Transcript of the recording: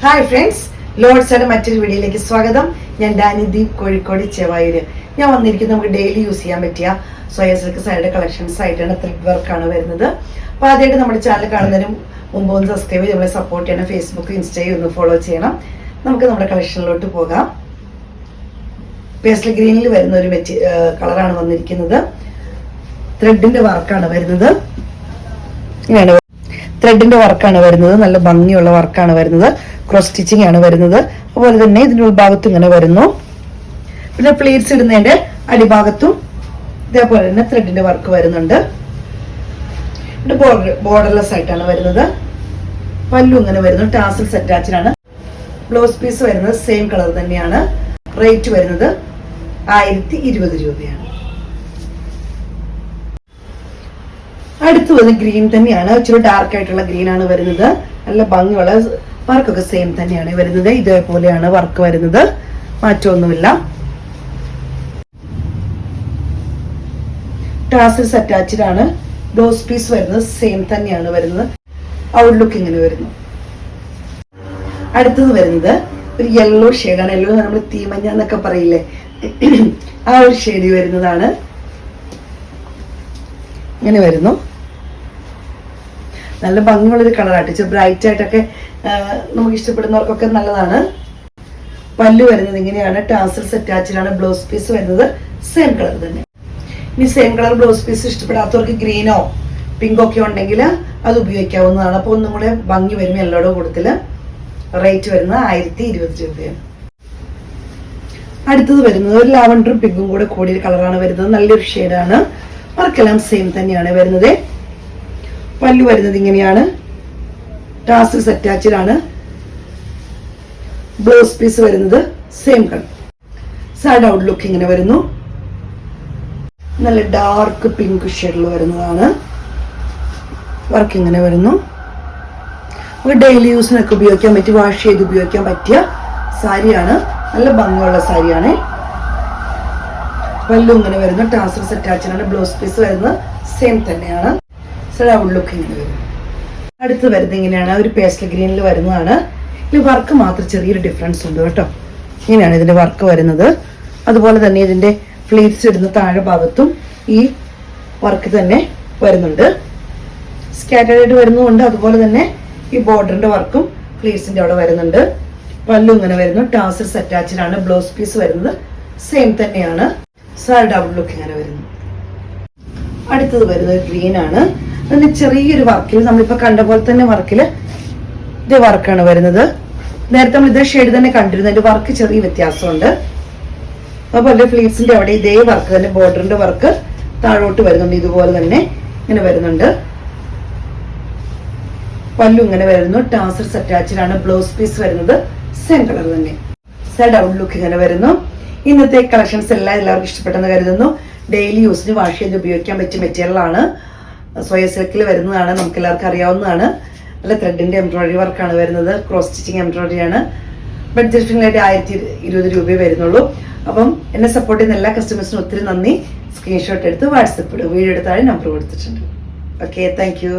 Hi friends, ലോഡ്സാണ് മറ്റൊരു വീഡിയോയിലേക്ക് സ്വാഗതം. ഞാൻ ഡാനിദീപ്, കോഴിക്കോട് ചെവായൂര്. ഞാൻ വന്നിരിക്കുന്നത് നമുക്ക് ഡെയിലി യൂസ് ചെയ്യാൻ പറ്റിയ സ്വയം സിൽക്ക് സാരിയുടെ കളക്ഷൻസ് ആയിട്ടാണ്. ത്രെഡ് വർക്കാണ് വരുന്നത്. അപ്പോൾ ആദ്യമായിട്ട് നമ്മുടെ ചാനൽ കാണുന്നതിന് മുമ്പ് ഒന്ന് സബ്സ്ക്രൈബ് ചെയ്ത് നമ്മളെ സപ്പോർട്ട് ചെയ്യണം. ഫേസ്ബുക്ക്, ഇൻസ്റ്റയിൽ ഒന്ന് ഫോളോ ചെയ്യണം. നമുക്ക് നമ്മുടെ കളക്ഷനിലോട്ട് പോകാം. പേസ്റ്റൽ ഗ്രീനിൽ വരുന്ന ഒരു കളറാണ് വന്നിരിക്കുന്നത്. ത്രെഡിന്റെ വർക്കാണ് വരുന്നത്. ഇങ്ങനെയാണ് ത്രെഡിന്റെ വർക്കാണ് വരുന്നത്. നല്ല ഭംഗിയുള്ള വർക്കാണ് വരുന്നത്. ക്രോസ് സ്റ്റിച്ചിങ് ആണ് വരുന്നത്. അതുപോലെ തന്നെ ഇതിന്റെ ഉൾഭാഗത്തും ഇങ്ങനെ വരുന്നു. പിന്നെ പ്ലീറ്റ്സ് ഇടുന്നതിന്റെ അടിഭാഗത്തും ഇതേപോലെ തന്നെ ത്രെഡിന്റെ വർക്ക് വരുന്നുണ്ട്. ഇവിടെ ബോർഡർലെസ് ആയിട്ടാണ് വരുന്നത്. പല്ലു ഇങ്ങനെ വരുന്നു. ടാസൽസ് അറ്റാച്ച്ഡ് ആണ്. ബ്ലൗസ് പീസ് വരുന്നത് സെയിം കളർ തന്നെയാണ്. റേറ്റ് വരുന്നത് 1020 രൂപയാണ്. അടുത്ത് വന്ന് ഗ്രീൻ തന്നെയാണ്. ഇച്ചിരി ഡാർക്ക് ആയിട്ടുള്ള ഗ്രീൻ ആണ് വരുന്നത്. നല്ല ഭംഗിയുള്ള വർക്കൊക്കെ സെയിം തന്നെയാണ് വരുന്നത്. ഇതേപോലെയാണ് വർക്ക് വരുന്നത്, മാറ്റമൊന്നുമില്ല. ടാസൽസ് അറ്റാച്ച്ഡ് ആണ്. ബ്ലൗസ് പീസ് വരുന്നത് സെയിം തന്നെയാണ് വരുന്നത്. ഔട്ട്ലുക്ക് ഇങ്ങനെ വരുന്നു. അടുത്തത് വരുന്നത് ഒരു യെല്ലോ ഷെയ്ഡാണ്. യെല്ലോ നമ്മൾ തീമഞ്ഞ എന്നൊക്കെ പറയില്ലേ, ആ ഒരു ഷെയ്ഡ് വരുന്നതാണ്. ഇങ്ങനെ വരുന്നു. നല്ല ഭംഗിയുള്ളൊരു കളറായിട്ട്, ബ്രൈറ്റ് ആയിട്ടൊക്കെ നമുക്ക് ഇഷ്ടപ്പെടുന്നവർക്കൊക്കെ നല്ലതാണ്. പല്ലു വരുന്നത് ഇങ്ങനെയാണ്. ടാസൽസ് അറ്റാച്ച്ഡ് ആണ്. ബ്ലൗസ് പീസ് വരുന്നത് സെയിം കളർ തന്നെ. ഇനി സെയിം കളർ ബ്ലൗസ് പീസ് ഇഷ്ടപ്പെടാത്തവർക്ക് ഗ്രീനോ പിങ്കോ ഒക്കെ ഉണ്ടെങ്കിൽ അത് ഉപയോഗിക്കാവുന്നതാണ്. അപ്പോൾ ഒന്നും കൂടെ ഭംഗി വരും യെല്ലോയുടെ കൂട്ടത്തില്. റേറ്റ് വരുന്നത് 1020 രൂപയാണ്. അടുത്തത് വരുന്നത് ഒരു ലാവൻഡറും പിങ്കും കൂടെ കൂടിയ കളറാണ് വരുന്നത്. നല്ലൊരു ഷെയ്ഡാണ്. വർക്കെല്ലാം സെയിം തന്നെയാണ് വരുന്നത്. പല്ലു വരുന്നത് ഇങ്ങനെയാണ്. ടാസൽസ് അറ്റാച്ച്ഡ് ആണ്. ബ്ലൗസ് പീസ് വരുന്നത് സെയിം കളർ. സാഡ് ഔട്ട്ലുക്ക് ഇങ്ങനെ വരുന്നു. നല്ല ഡാർക്ക് പിങ്ക് ഷെയ്ഡിൽ വരുന്നതാണ്. വർക്ക് ഇങ്ങനെ വരുന്നു. നമുക്ക് ഡെയിലി യൂസിനൊക്കെ ഉപയോഗിക്കാൻ പറ്റിയ, വാഷ് ചെയ്ത് ഉപയോഗിക്കാൻ പറ്റിയ സാരിയാണ്. നല്ല ഭംഗിയുള്ള സാരിയാണ്. പല്ലു ഇങ്ങനെ വരുന്നു. ടാസൽസ് അറ്റാച്ച്ഡ് ആണ്. ബ്ലൗസ് പീസ് വരുന്നത് സെയിം തന്നെയാണ്. ഔട്ട്ലുക്ക് ഇങ്ങനെ വരും. അടുത്ത് വരുന്നത് ഇങ്ങനെയാണ്. ഒരു പേസ്റ്റൽ ഗ്രീനിൽ വരുന്നതാണ്. ഇതിൽ വർക്ക് മാത്രം ചെറിയൊരു ഡിഫറൻസ് ഉണ്ട് കേട്ടോ. ഇങ്ങനെയാണ് ഇതിന്റെ വർക്ക് വരുന്നത്. അതുപോലെ തന്നെ ഇതിന്റെ ഫ്ലീറ്റ്സ് ഇടുന്ന താഴെ ഭാഗത്തും ഈ വർക്ക് തന്നെ വരുന്നുണ്ട്. സ്കാറ്റേർഡ് ആയിട്ട് വരുന്നതുകൊണ്ട് അതുപോലെ തന്നെ ഈ ബോർഡറിന്റെ വർക്കും ഫ്ലീറ്റ്സിന്റെ അവിടെ വരുന്നുണ്ട്. പല്ലു ഇങ്ങനെ വരുന്നു. ടാസൽസ് അറ്റാച്ച്ഡ് ആണ്. ബ്ലൗസ് പീസ് വരുന്നത് സെയിം തന്നെയാണ്. സാരിയുടെ ഔട്ട്ലുക്ക് ഇങ്ങനെ വരുന്നു. അടുത്തത് വരുന്നത് ഗ്രീൻ ആണ്. അതിന് ചെറിയൊരു വർക്കിൽ, നമ്മളിപ്പോ കണ്ട പോലെ തന്നെ വർക്കില് ഇതേ വർക്കാണ് വരുന്നത്. നേരത്തെ നമ്മൾ ഇതേ ഷെയ്ഡ് തന്നെ കണ്ടിരുന്നു. അതിന്റെ വർക്ക് ചെറിയ വ്യത്യാസമുണ്ട്. അതുപോലെ ഫ്ലീറ്റ്സിന്റെ അവിടെ ഇതേ വർക്ക് തന്നെ, ബോർഡറിന്റെ വർക്ക് താഴോട്ട് വരുന്നുണ്ട്. ഇതുപോലെ തന്നെ ഇങ്ങനെ വരുന്നുണ്ട്. പല്ലു ഇങ്ങനെ വരുന്നു. ടാസൽസ് അറ്റാച്ച്ഡ് ആണ്. ബ്ലൗസ് പീസ് വരുന്നത് സെയിം കളർ തന്നെ. സൈഡ് ഔട്ട്ലുക്ക് ഇങ്ങനെ വരുന്നു. ഇന്നത്തെ കളക്ഷൻസ് എല്ലാം എല്ലാവർക്കും ഇഷ്ടപ്പെട്ടെന്ന് കരുതുന്നു. ഡെയിലി യൂസിന് വാഷ് ചെയ്ത് ഉപയോഗിക്കാൻ പറ്റിയ മെറ്റീരിയലാണ്. സ്വയം സിൽക്കിൽ വരുന്നതാണ്. നമുക്ക് എല്ലാവർക്കും അറിയാവുന്നതാണ്. നല്ല ത്രെഡിന്റെ എംബ്രോയിഡറി വർക്കാണ് വരുന്നത്. ക്രോസ് സ്റ്റിച്ചിങ് എംബ്രോയിഡറി ആണ്. ബഡ്ജറ്റ് ഫ്രണ്ട്ലി ആയിട്ട് 1020 രൂപയെ വരുന്നുള്ളൂ. അപ്പം എന്നെ സപ്പോർട്ട് ചെയ്യുന്ന എല്ലാ കസ്റ്റമേഴ്സിനും ഒത്തിരി നന്ദി. സ്ക്രീൻഷോട്ട് എടുത്ത് വാട്സപ്പ് ഇടും. വീഡിയോ എടുത്താൽ നമ്പർ കൊടുത്തിട്ടുണ്ട്. Okay, thank you.